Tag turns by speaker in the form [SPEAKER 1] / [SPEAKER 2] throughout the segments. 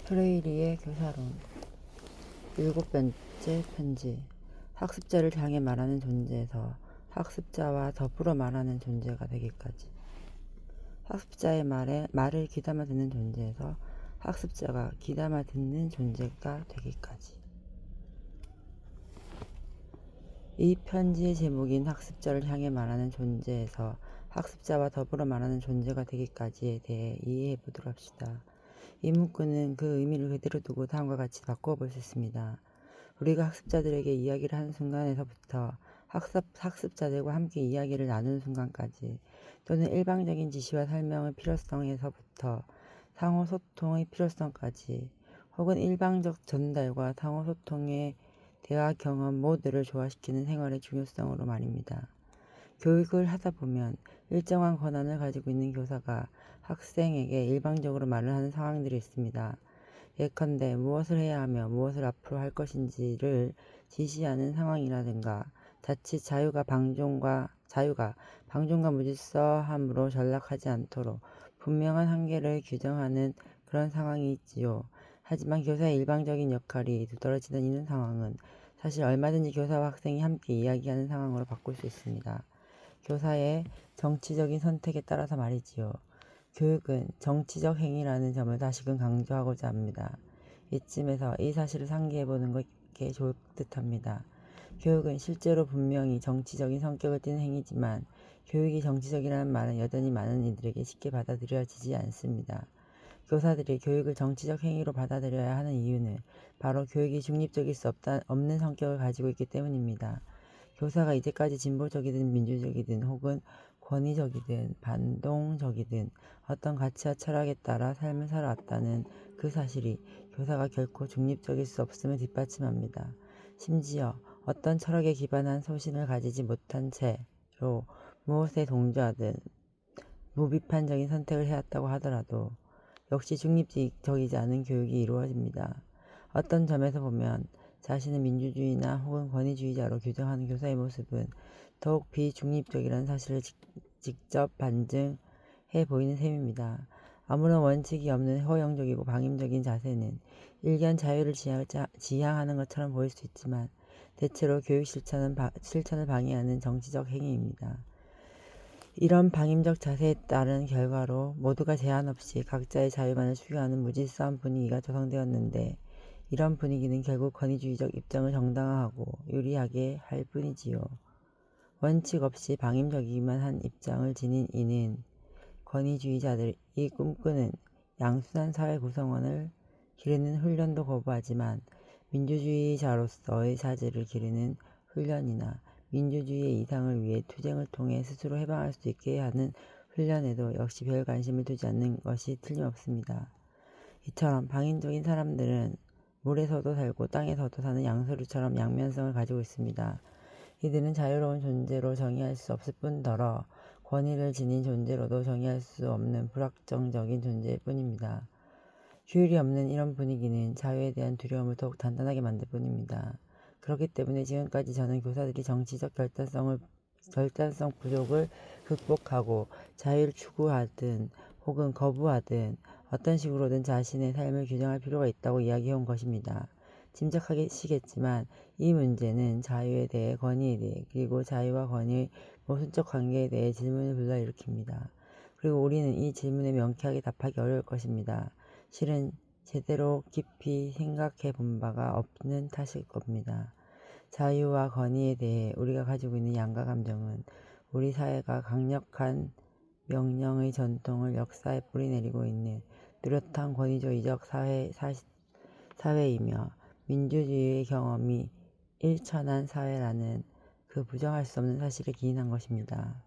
[SPEAKER 1] 프레이리의 교사론. 7번째 편지. 학습자를 향해 말하는 존재에서 학습자와 더불어 말하는 존재가 되기까지. 학습자의 말을 귀담아 듣는 존재에서 학습자가 귀담아 듣는 존재가 되기까지. 이 편지의 제목인 학습자를 향해 말하는 존재에서 학습자와 더불어 말하는 존재가 되기까지에 대해 이해해 보도록 합시다. 이 문구는 그 의미를 그대로 두고 다음과 같이 바꾸어 볼 수 있습니다. 우리가 학습자들에게 이야기를 하는 순간에서부터 학습자들과 함께 이야기를 나누는 순간까지, 또는 일방적인 지시와 설명의 필요성에서부터 상호소통의 필요성까지, 혹은 일방적 전달과 상호소통의 대화 경험 모두를 조화시키는 생활의 중요성으로 말입니다. 교육을 하다 보면 일정한 권한을 가지고 있는 교사가 학생에게 일방적으로 말을 하는 상황들이 있습니다. 예컨대 무엇을 해야 하며 무엇을 앞으로 할 것인지를 지시하는 상황이라든가, 자칫 자유가 방종과 무질서함으로 전락하지 않도록 분명한 한계를 규정하는 그런 상황이 있지요. 하지만 교사의 일방적인 역할이 두드러지는 이런 상황은 사실 얼마든지 교사와 학생이 함께 이야기하는 상황으로 바꿀 수 있습니다. 교사의 정치적인 선택에 따라서 말이지요. 교육은 정치적 행위라는 점을 다시금 강조하고자 합니다. 이쯤에서 이 사실을 상기해보는 것이 좋을 듯합니다. 교육은 실제로 분명히 정치적인 성격을 띠는 행위지만 교육이 정치적이라는 말은 여전히 많은 이들에게 쉽게 받아들여지지 않습니다. 교사들이 교육을 정치적 행위로 받아들여야 하는 이유는 바로 교육이 중립적일 수 없는 성격을 가지고 있기 때문입니다. 교사가 이제까지 진보적이든 민주적이든 혹은 권위적이든 반동적이든 어떤 가치와 철학에 따라 삶을 살아왔다는 그 사실이 교사가 결코 중립적일 수 없음을 뒷받침합니다. 심지어 어떤 철학에 기반한 소신을 가지지 못한 채로 무엇에 동조하든 무비판적인 선택을 해왔다고 하더라도 역시 중립적이지 않은 교육이 이루어집니다. 어떤 점에서 보면 자신을 민주주의나 혹은 권위주의자로 규정하는 교사의 모습은 더욱 비중립적이라는 사실을 직접 반증해 보이는 셈입니다. 아무런 원칙이 없는 허용적이고 방임적인 자세는 일견 자유를 지향하는 것처럼 보일 수 있지만 대체로 교육 실천을 방해하는 정치적 행위입니다. 이런 방임적 자세에 따른 결과로 모두가 제한 없이 각자의 자유만을 추구하는 무질서한 분위기가 조성되었는데, 이런 분위기는 결국 권위주의적 입장을 정당화하고 유리하게 할 뿐이지요. 원칙 없이 방임적이기만 한 입장을 지닌 이는 권위주의자들이 꿈꾸는 양순한 사회 구성원을 기르는 훈련도 거부하지만 민주주의자로서의 자질을 기르는 훈련이나 민주주의의 이상을 위해 투쟁을 통해 스스로 해방할 수 있게 하는 훈련에도 역시 별 관심을 두지 않는 것이 틀림없습니다. 이처럼 방임적인 사람들은 물에서도 살고 땅에서도 사는 양서류처럼 양면성을 가지고 있습니다. 이들은 자유로운 존재로 정의할 수 없을 뿐더러 권위를 지닌 존재로도 정의할 수 없는 불확정적인 존재일 뿐입니다. 규율이 없는 이런 분위기는 자유에 대한 두려움을 더욱 단단하게 만들 뿐입니다. 그렇기 때문에 지금까지 저는 교사들이 정치적 결단성 부족을 극복하고 자유를 추구하든 혹은 거부하든 어떤 식으로든 자신의 삶을 규정할 필요가 있다고 이야기해온 것입니다. 짐작하시겠지만 이 문제는 자유에 대해, 권위에 대해, 그리고 자유와 권위의 모순적 관계에 대해 질문을 불러일으킵니다. 그리고 우리는 이 질문에 명쾌하게 답하기 어려울 것입니다. 실은 제대로 깊이 생각해 본 바가 없는 탓일 겁니다. 자유와 권위에 대해 우리가 가지고 있는 양가 감정은 우리 사회가 강력한 명령의 전통을 역사에 뿌리내리고 있는 뚜렷한 권위주의적 사회이며 민주주의의 경험이 일천한 사회라는 그 부정할 수 없는 사실에 기인한 것입니다.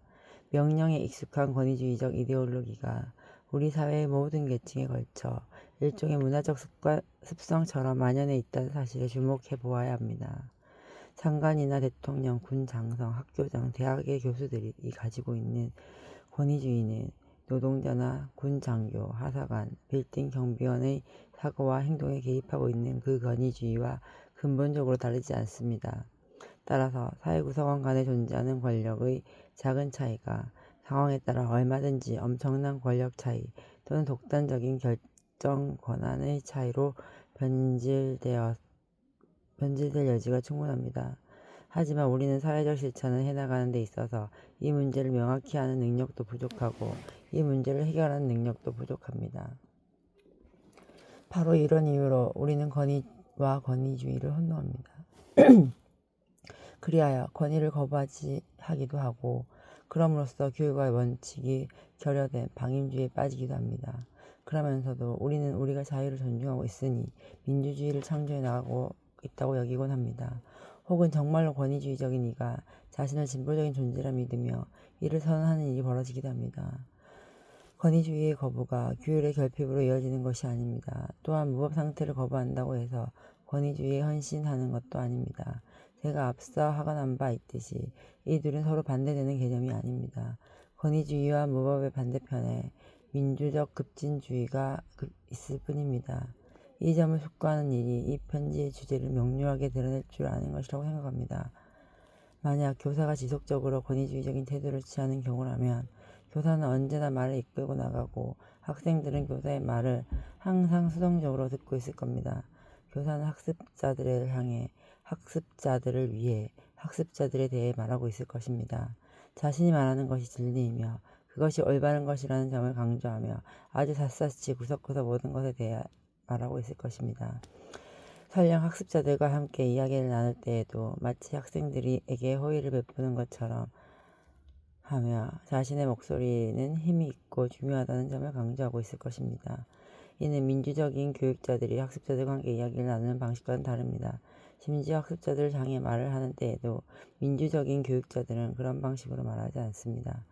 [SPEAKER 1] 명령에 익숙한 권위주의적 이데올로기가 우리 사회의 모든 계층에 걸쳐 일종의 문화적 습성처럼 만연해 있다는 사실에 주목해 보아야 합니다. 장관이나 대통령, 군 장성, 학교장, 대학의 교수들이 가지고 있는 권위주의는 노동자나 군 장교, 하사관, 빌딩 경비원의 사고와 행동에 개입하고 있는 그 권위주의와 근본적으로 다르지 않습니다. 따라서 사회 구성원 간에 존재하는 권력의 작은 차이가 상황에 따라 얼마든지 엄청난 권력 차이 또는 독단적인 결정 권한의 차이로 변질될 여지가 충분합니다. 하지만 우리는 사회적 실천을 해나가는 데 있어서 이 문제를 명확히 아는 능력도 부족하고 이 문제를 해결하는 능력도 부족합니다. 바로 이런 이유로 우리는 권위와 권위주의를 혼동합니다. 그리하여 권위를 거부하기도 하고 그럼으로써 교육의 원칙이 결여된 방임주의에 빠지기도 합니다. 그러면서도 우리는 우리가 자유를 존중하고 있으니 민주주의를 창조해 나가고 있다고 여기곤 합니다. 혹은 정말로 권위주의적인 이가 자신을 진보적인 존재라 믿으며 이를 선언하는 일이 벌어지기도 합니다. 권위주의의 거부가 규율의 결핍으로 이어지는 것이 아닙니다. 또한 무법 상태를 거부한다고 해서 권위주의에 헌신하는 것도 아닙니다. 제가 앞서 하관한 바 있듯이 이 둘은 서로 반대되는 개념이 아닙니다. 권위주의와 무법의 반대편에 민주적 급진주의가 있을 뿐입니다. 이 점을 숙고하는 일이 이 편지의 주제를 명료하게 드러낼 줄 아는 것이라고 생각합니다. 만약 교사가 지속적으로 권위주의적인 태도를 취하는 경우라면 교사는 언제나 말을 이끌고 나가고 학생들은 교사의 말을 항상 수동적으로 듣고 있을 겁니다. 교사는 학습자들을 향해 학습자들을 위해 학습자들에 대해 말하고 있을 것입니다. 자신이 말하는 것이 진리이며 그것이 올바른 것이라는 점을 강조하며 아주 샅샅이 구석구석 모든 것에 대해 말하고 있을 것입니다. 설령 학습자들과 함께 이야기를 나눌 때에도 마치 학생들에게 호의를 베푸는 것처럼 하며 자신의 목소리는 힘이 있고 중요하다는 점을 강조하고 있을 것입니다. 이는 민주적인 교육자들이 학습자들과 함께 이야기를 나누는 방식과는 다릅니다. 심지어 학습자들을 향해 말을 하는 때에도 민주적인 교육자들은 그런 방식으로 말하지 않습니다.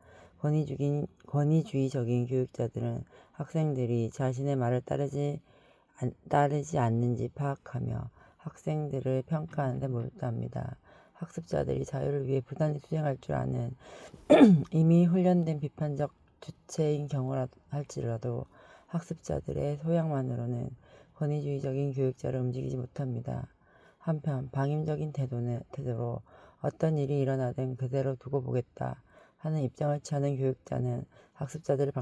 [SPEAKER 1] 권위주의적인 교육자들은 학생들이 자신의 말을 따르지 않는지 파악하며 학생들을 평가하는 데 몰두합니다. 학습자들이 자유를 위해 부단히 투쟁할 줄 아는 이미 훈련된 비판적 주체인 경우라 할지라도 학습자들의 소양만으로는 권위주의적인 교육자를 움직이지 못합니다. 한편 방임적인 태도로 어떤 일이 일어나든 그대로 두고 보겠다 하는 입장을 취하는 교육자는 학습자들을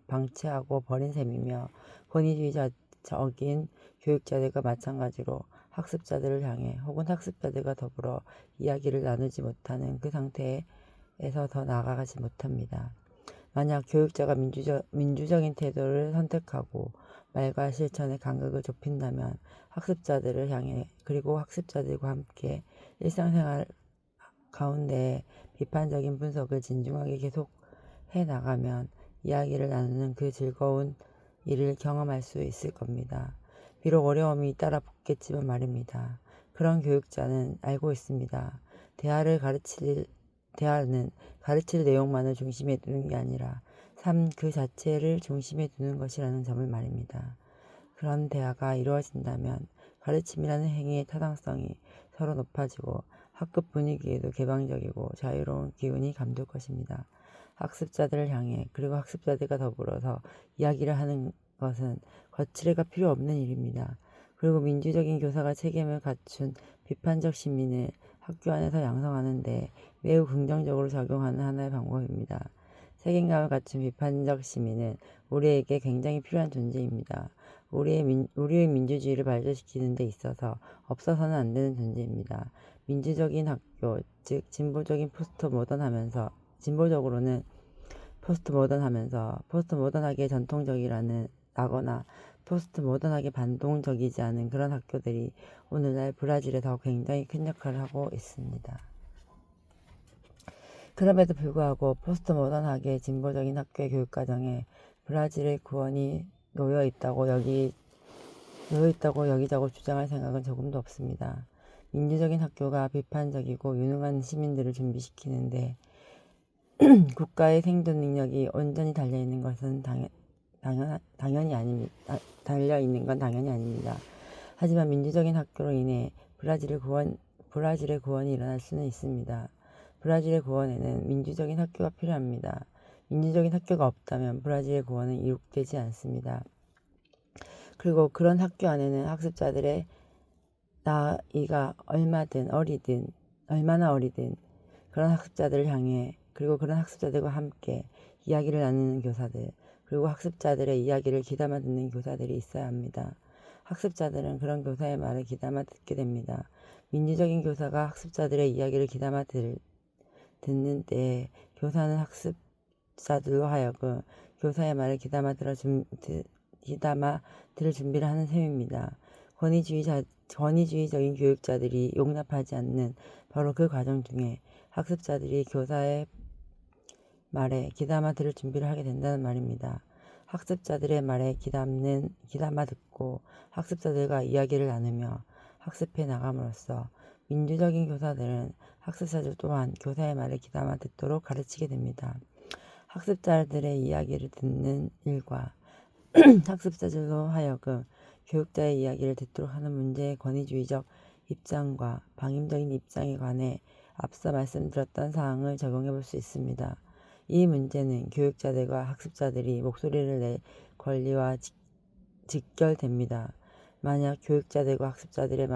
[SPEAKER 1] 방치하고 버린 셈이며 권위주의적인 교육자들과 마찬가지로 학습자들을 향해 혹은 학습자들과 더불어 이야기를 나누지 못하는 그 상태에서 더 나아가지 못합니다. 만약 교육자가 민주적인 태도를 선택하고 말과 실천의 간극을 좁힌다면 학습자들을 향해 그리고 학습자들과 함께 일상생활 가운데 비판적인 분석을 진중하게 계속해 나가면 이야기를 나누는 그 즐거운 일을 경험할 수 있을 겁니다. 비록 어려움이 따라 붙겠지만 말입니다. 그런 교육자는 알고 있습니다. 대화는 가르칠 내용만을 중심에 두는 게 아니라 삶 그 자체를 중심에 두는 것이라는 점을 말입니다. 그런 대화가 이루어진다면 가르침이라는 행위의 타당성이 서로 높아지고 학급 분위기에도 개방적이고 자유로운 기운이 감돌 것입니다. 학습자들을 향해 그리고 학습자들과 더불어서 이야기를 하는 것은 거칠애가 필요 없는 일입니다. 그리고 민주적인 교사가 책임을 갖춘 비판적 시민을 학교 안에서 양성하는 데 매우 긍정적으로 작용하는 하나의 방법입니다. 책임감을 갖춘 비판적 시민은 우리에게 굉장히 필요한 존재입니다. 우리의 민주주의를 발전시키는 데 있어서 없어서는 안 되는 존재입니다. 민주적인 학교, 즉 진보적으로는 포스트모던하면서 포스트모던하게 전통적이라거나 포스트모던하게 반동적이지 않은 그런 학교들이 오늘날 브라질에서 굉장히 큰 역할을 하고 있습니다. 그럼에도 불구하고 포스트모던하게 진보적인 학교의 교육과정에 브라질의 구원이 놓여 있다고 여기자고 주장할 생각은 조금도 없습니다. 민주적인 학교가 비판적이고 유능한 시민들을 준비시키는데 국가의 생존 능력이 온전히 달려있는 건 당연히 아닙니다. 하지만 민주적인 학교로 인해 브라질의 구원이 일어날 수는 있습니다. 브라질의 구원에는 민주적인 학교가 필요합니다. 민주적인 학교가 없다면 브라질의 구원은 이룩되지 않습니다. 그리고 그런 학교 안에는 학습자들의 나이가 얼마나 어리든 그런 학습자들을 향해 그리고 그런 학습자들과 함께 이야기를 나누는 교사들 그리고 학습자들의 이야기를 귀담아 듣는 교사들이 있어야 합니다. 학습자들은 그런 교사의 말을 귀담아 듣게 됩니다. 민주적인 교사가 학습자들의 이야기를 귀담아 듣는 때에 교사는 학습자들로 하여금 교사의 말을 귀담아 들을 준비를 하는 셈입니다. 권위주의적인 교육자들이 용납하지 않는 바로 그 과정 중에 학습자들이 교사의 말에 귀담아 들을 준비를 하게 된다는 말입니다. 학습자들의 말에 귀담아 듣고 학습자들과 이야기를 나누며 학습해 나감으로써 민주적인 교사들은 학습자들 또한 교사의 말에 귀담아 듣도록 가르치게 됩니다. 학습자들의 이야기를 듣는 일과 학습자들로 하여금 교육자의 이야기를 듣도록 하는 문제의 권위주의적 입장과 방임적인 입장에 관해 앞서 말씀드렸던 사항을 적용해 볼 수 있습니다. 이 문제는 교육자들과 학습자들이 목소리를 낼 권리와 직결됩니다. 만약 교육자들과 학습자들이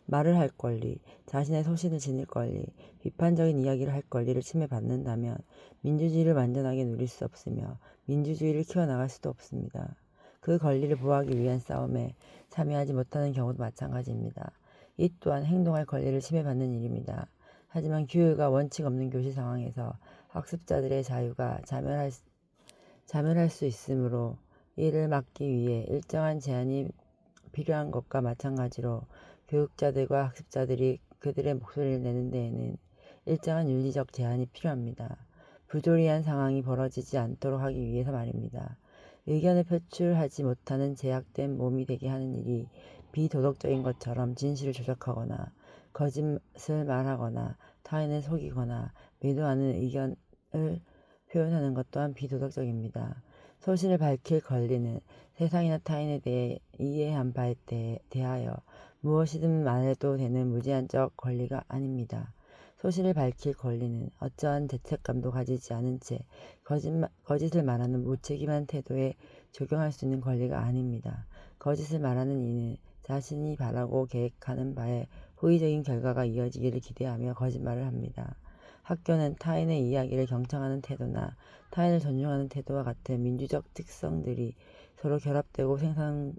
[SPEAKER 1] 말을 할 권리, 자신의 소신을 지닐 권리, 비판적인 이야기를 할 권리를 침해받는다면 민주주의를 완전하게 누릴 수 없으며 민주주의를 키워나갈 수도 없습니다. 그 권리를 보호하기 위한 싸움에 참여하지 못하는 경우도 마찬가지입니다. 이 또한 행동할 권리를 침해받는 일입니다. 하지만 규율과 원칙 없는 교실 상황에서 학습자들의 자유가 자멸할 수 있으므로 이를 막기 위해 일정한 제한이 필요한 것과 마찬가지로 교육자들과 학습자들이 그들의 목소리를 내는 데에는 일정한 윤리적 제한이 필요합니다. 부조리한 상황이 벌어지지 않도록 하기 위해서 말입니다. 의견을 표출하지 못하는 제약된 몸이 되게 하는 일이 비도덕적인 것처럼 진실을 조작하거나 거짓을 말하거나 타인을 속이거나 매도하는 의견을 표현하는 것 또한 비도덕적입니다. 소신을 밝힐 권리는 세상이나 타인에 대해 이해한 바에 대하여 무엇이든 말해도 되는 무제한적 권리가 아닙니다. 소신을 밝힐 권리는 어떠한 죄책감도 가지지 않은 채 거짓을 말하는 무책임한 태도에 적용할 수 있는 권리가 아닙니다. 거짓을 말하는 이는 자신이 바라고 계획하는 바에 호의적인 결과가 이어지기를 기대하며 거짓말을 합니다. 학교는 타인의 이야기를 경청하는 태도나 타인을 존중하는 태도와 같은 민주적 특성들이 서로 결합되고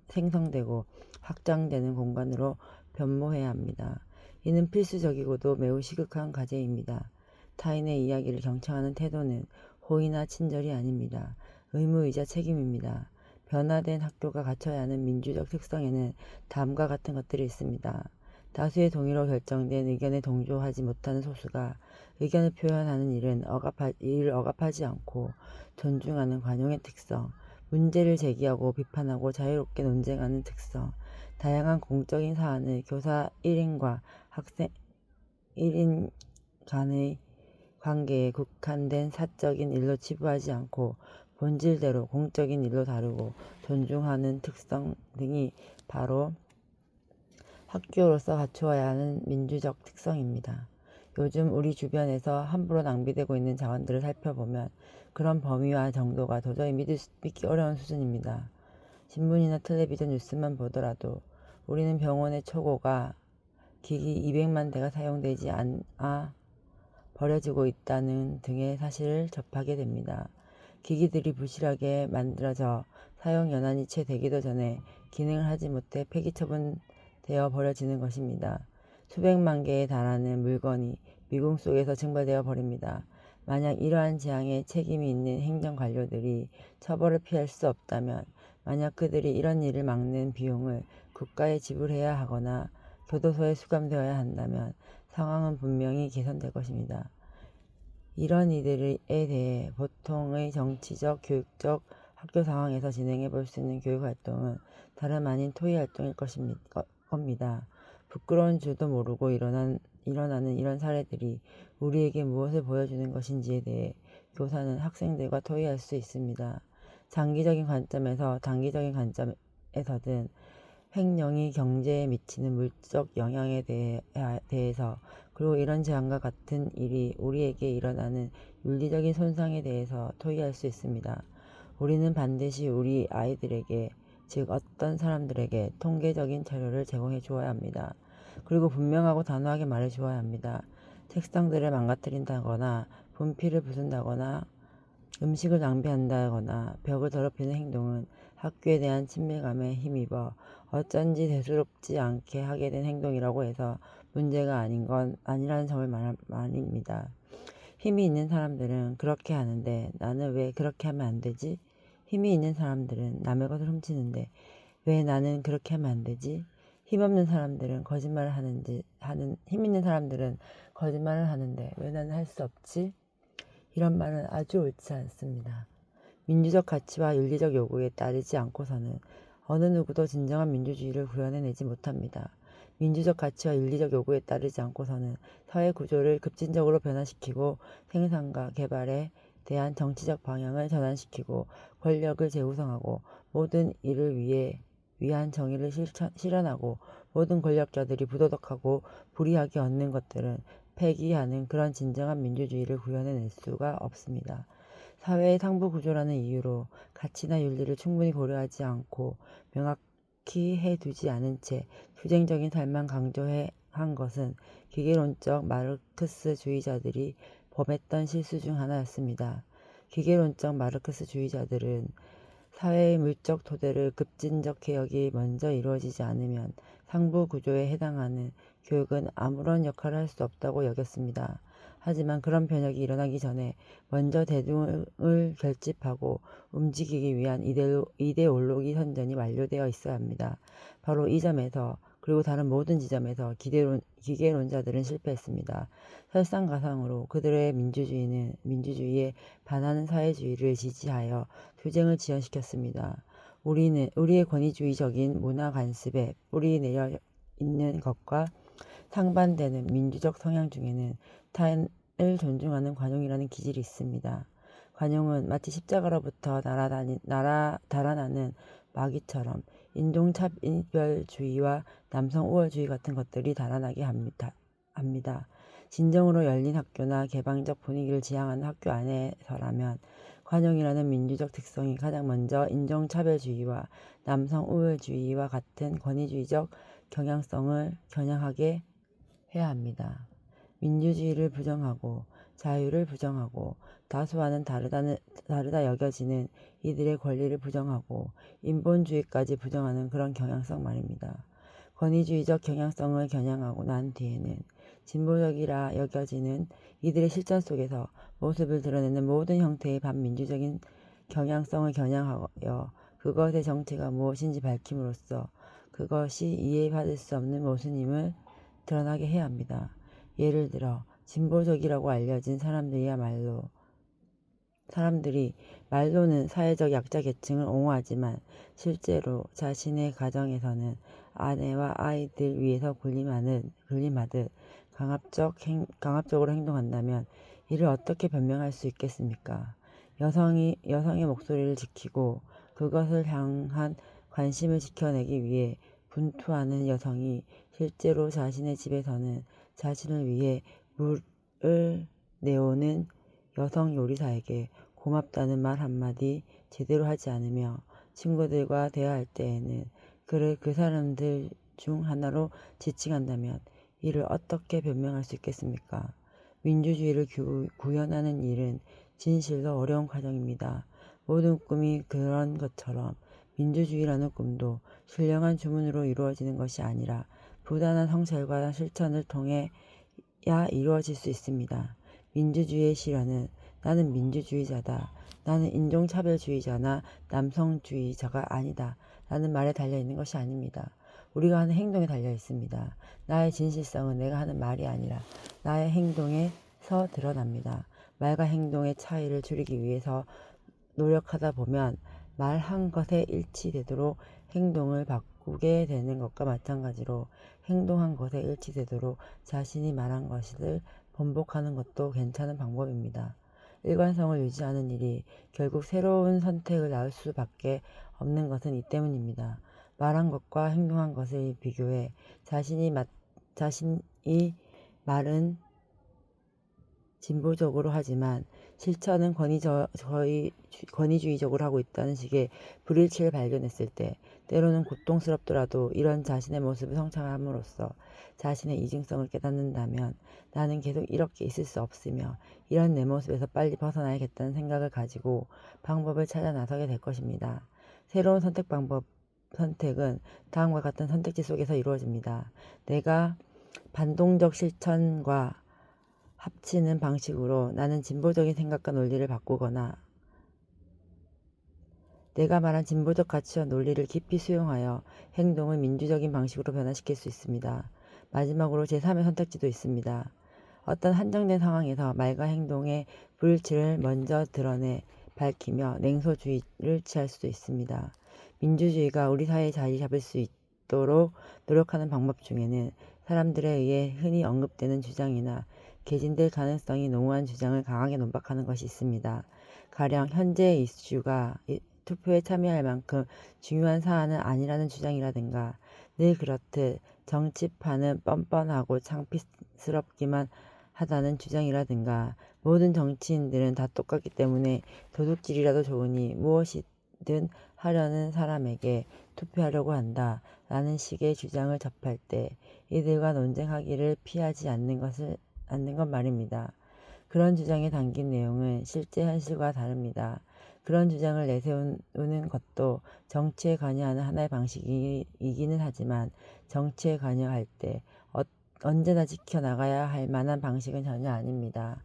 [SPEAKER 1] 생성되고 확장되는 공간으로 변모해야 합니다. 이는 필수적이고도 매우 시급한 과제입니다. 타인의 이야기를 경청하는 태도는 호의나 친절이 아닙니다. 의무이자 책임입니다. 변화된 학교가 갖춰야 하는 민주적 특성에는 다음과 같은 것들이 있습니다. 다수의 동의로 결정된 의견에 동조하지 못하는 소수가 의견을 표현하는 일을 억압하지 않고 존중하는 관용의 특성, 문제를 제기하고 비판하고 자유롭게 논쟁하는 특성, 다양한 공적인 사안을 교사 1인과 학생 1인 간의 관계에 국한된 사적인 일로 치부하지 않고 본질대로 공적인 일로 다루고 존중하는 특성 등이 바로 학교로서 갖추어야 하는 민주적 특성입니다. 요즘 우리 주변에서 함부로 낭비되고 있는 자원들을 살펴보면 그런 범위와 정도가 도저히 믿기 어려운 수준입니다. 신문이나 텔레비전 뉴스만 보더라도 우리는 병원의 초고가 기기 200만 대가 사용되지 않아 버려지고 있다는 등의 사실을 접하게 됩니다. 기기들이 부실하게 만들어져 사용 연한이 채 되기도 전에 기능을 하지 못해 폐기 처분되어 버려지는 것입니다. 수백만 개에 달하는 물건이 미궁 속에서 증발되어 버립니다. 만약 이러한 재앙에 책임이 있는 행정관료들이 처벌을 피할 수 없다면, 만약 그들이 이런 일을 막는 비용을 국가에 지불해야 하거나 교도소에 수감되어야 한다면 상황은 분명히 개선될 것입니다. 이런 이들에 대해 보통의 정치적, 교육적, 학교 상황에서 진행해 볼 수 있는 교육활동은 다름 아닌 토의활동일 겁니다. 부끄러운 줄도 모르고 일어나는 이런 사례들이 우리에게 무엇을 보여주는 것인지에 대해 교사는 학생들과 토의할 수 있습니다. 장기적인 관점에서 단기적인 관점에서든 횡령이 경제에 미치는 물적 영향에 대해서 그리고 이런 재앙과 같은 일이 우리에게 일어나는 윤리적인 손상에 대해서 토의할 수 있습니다. 우리는 반드시 우리 아이들에게, 즉 어떤 사람들에게 통계적인 자료를 제공해 주어야 합니다. 그리고 분명하고 단호하게 말해 주어야 합니다. 책상들을 망가뜨린다거나 분필을 부순다거나 음식을 낭비한다거나 벽을 더럽히는 행동은 학교에 대한 친밀감에 힘입어 어쩐지 대수롭지 않게 하게 된 행동이라고 해서 문제가 아닌 건 아니라는 점을 말입니다. 힘이 있는 사람들은 그렇게 하는데 나는 왜 그렇게 하면 안 되지? 힘이 있는 사람들은 남의 것을 훔치는데 왜 나는 그렇게 하면 안 되지? 힘 있는 사람들은 거짓말을 하는데 왜 나는 할 수 없지? 이런 말은 아주 옳지 않습니다. 민주적 가치와 윤리적 요구에 따르지 않고서는 어느 누구도 진정한 민주주의를 구현해내지 못합니다. 민주적 가치와 윤리적 요구에 따르지 않고서는 사회 구조를 급진적으로 변화시키고 생산과 개발에 대한 정치적 방향을 전환시키고 권력을 재구성하고 모든 이를 위한 정의를 실현하고 모든 권력자들이 부도덕하고 불이하게 얻는 것들은 폐기하는 그런 진정한 민주주의를 구현해낼 수가 없습니다. 사회의 상부 구조라는 이유로 가치나 윤리를 충분히 고려하지 않고 명확히 해두지 않은 채 투쟁적인 삶만 강조해 한 것은 기계론적 마르크스주의자들이 범했던 실수 중 하나였습니다. 기계론적 마르크스주의자들은 사회의 물적 토대를 급진적 개혁이 먼저 이루어지지 않으면 상부 구조에 해당하는 교육은 아무런 역할을 할 수 없다고 여겼습니다. 하지만 그런 변혁이 일어나기 전에 먼저 대중을 결집하고 움직이기 위한 이데올로기 선전이 완료되어 있어야 합니다. 바로 이 점에서 그리고 다른 모든 지점에서 기계론자들은 실패했습니다. 설상가상으로 그들의 민주주의에 반하는 사회주의를 지지하여 투쟁을 지연시켰습니다. 우리의 권위주의적인 문화 관습에 뿌리 내려 있는 것과 상반되는 민주적 성향 중에는 타인을 존중하는 관용이라는 기질이 있습니다. 관용은 마치 십자가로부터 달아나는 마귀처럼 인종차별주의와 남성 우월주의 같은 것들이 달아나게 합니다. 진정으로 열린 학교나 개방적 분위기를 지향하는 학교 안에서라면 관용이라는 민주적 특성이 가장 먼저 인종차별주의와 남성 우월주의와 같은 권위주의적 경향성을 겨냥하게 해야 합니다. 민주주의를 부정하고 자유를 부정하고 다수와는 다르다 여겨지는 이들의 권리를 부정하고 인본주의까지 부정하는 그런 경향성 말입니다. 권위주의적 경향성을 겨냥하고 난 뒤에는 진보적이라 여겨지는 이들의 실전 속에서 모습을 드러내는 모든 형태의 반민주적인 경향성을 겨냥하여 그것의 정체가 무엇인지 밝힘으로써 그것이 이해받을 수 없는 모순임을 드러나게 해야 합니다. 예를 들어 진보적이라고 알려진 사람들이 말로는 사회적 약자 계층을 옹호하지만 실제로 자신의 가정에서는 아내와 아이들 위해서 군림하듯 강압적으로 행동한다면 이를 어떻게 변명할 수 있겠습니까? 여성의 목소리를 지키고 그것을 향한 관심을 지켜내기 위해 분투하는 여성이 실제로 자신의 집에서는 자신을 위해 물을 내오는 여성 요리사에게 고맙다는 말 한마디 제대로 하지 않으며 친구들과 대화할 때에는 그를 그 사람들 중 하나로 지칭한다면 이를 어떻게 변명할 수 있겠습니까? 민주주의를 구현하는 일은 진실로 어려운 과정입니다. 모든 꿈이 그런 것처럼 민주주의라는 꿈도 신령한 주문으로 이루어지는 것이 아니라 부단한 성찰과 실천을 통해야 이루어질 수 있습니다. 민주주의의 실현은 나는 민주주의자다. 나는 인종차별주의자나 남성주의자가 아니다. 라는 말에 달려있는 것이 아닙니다. 우리가 하는 행동에 달려 있습니다. 나의 진실성은 내가 하는 말이 아니라 나의 행동에서 드러납니다. 말과 행동의 차이를 줄이기 위해서 노력하다 보면 말한 것에 일치되도록 행동을 바꾸게 되는 것과 마찬가지로 행동한 것에 일치되도록 자신이 말한 것을 번복하는 것도 괜찮은 방법입니다. 일관성을 유지하는 일이 결국 새로운 선택을 낳을 수밖에 없는 것은 이 때문입니다. 말한 것과 행동한 것을 비교해 자신이 말은 진보적으로 하지만 실천은 권위주의적으로 하고 있다는 식의 불일치를 발견했을 때 때로는 고통스럽더라도 이런 자신의 모습을 성찰함으로써 자신의 이중성을 깨닫는다면 나는 계속 이렇게 있을 수 없으며 이런 내 모습에서 빨리 벗어나야겠다는 생각을 가지고 방법을 찾아 나서게 될 것입니다. 새로운 선택은 다음과 같은 선택지 속에서 이루어집니다. 내가 반동적 실천과 합치는 방식으로 나는 진보적인 생각과 논리를 바꾸거나 내가 말한 진보적 가치와 논리를 깊이 수용하여 행동을 민주적인 방식으로 변화시킬 수 있습니다. 마지막으로 제3의 선택지도 있습니다. 어떤 한정된 상황에서 말과 행동의 불일치를 먼저 드러내 밝히며 냉소주의를 취할 수도 있습니다. 민주주의가 우리 사회에 자리 잡을 수 있도록 노력하는 방법 중에는 사람들에 의해 흔히 언급되는 주장이나 개진될 가능성이 농후한 주장을 강하게 논박하는 것이 있습니다. 가령 현재의 이슈가 투표에 참여할 만큼 중요한 사안은 아니라는 주장이라든가 늘 그렇듯 정치판은 뻔뻔하고 창피스럽기만 하다는 주장이라든가 모든 정치인들은 다 똑같기 때문에 도둑질이라도 좋으니 무엇이든 하려는 사람에게 투표하려고 한다 라는 식의 주장을 접할 때 이들과 논쟁하기를 피하지 않는 것 말입니다. 그런 주장에 담긴 내용은 실제 현실과 다릅니다. 그런 주장을 내세우는 것도 정치에 관여하는 하나의 방식이기는 하지만 정치에 관여할 때 언제나 지켜나가야 할 만한 방식은 전혀 아닙니다.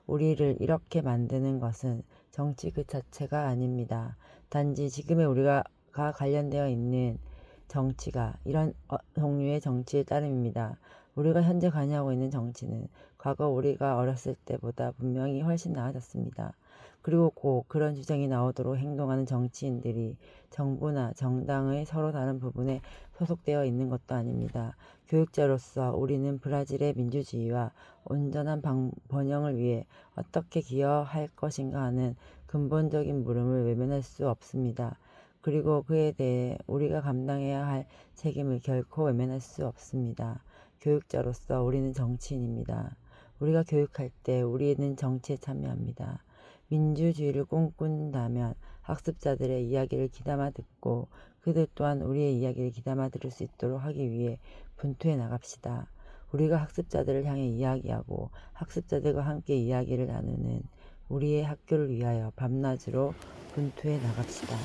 [SPEAKER 1] 우리를 이렇게 만드는 것은 정치 그 자체가 아닙니다. 단지 지금의 우리가 관련되어 있는 정치가 이런 종류의 정치의 따름입니다. 우리가 현재 관여하고 있는 정치는 과거 우리가 어렸을 때보다 분명히 훨씬 나아졌습니다. 그리고 꼭 그런 주장이 나오도록 행동하는 정치인들이 정부나 정당의 서로 다른 부분에 소속되어 있는 것도 아닙니다. 교육자로서 우리는 브라질의 민주주의와 온전한 번영을 위해 어떻게 기여할 것인가 하는 근본적인 물음을 외면할 수 없습니다. 그리고 그에 대해 우리가 감당해야 할 책임을 결코 외면할 수 없습니다. 교육자로서 우리는 정치인입니다. 우리가 교육할 때 우리는 정치에 참여합니다. 민주주의를 꿈꾼다면 학습자들의 이야기를 귀담아 듣고 그들 또한 우리의 이야기를 귀담아 들을 수 있도록 하기 위해 분투해 나갑시다. 우리가 학습자들을 향해 이야기하고 학습자들과 함께 이야기를 나누는 우리의 학교를 위하여 밤낮으로 분투해 나갑시다.